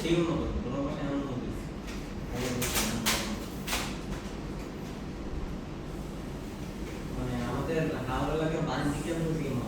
সেই উন্নত তোমার পাশে এমন উন্নত মানে আমাদের হাওড়া লাগে বাণিজ্যিক কেন্দ্র থেকে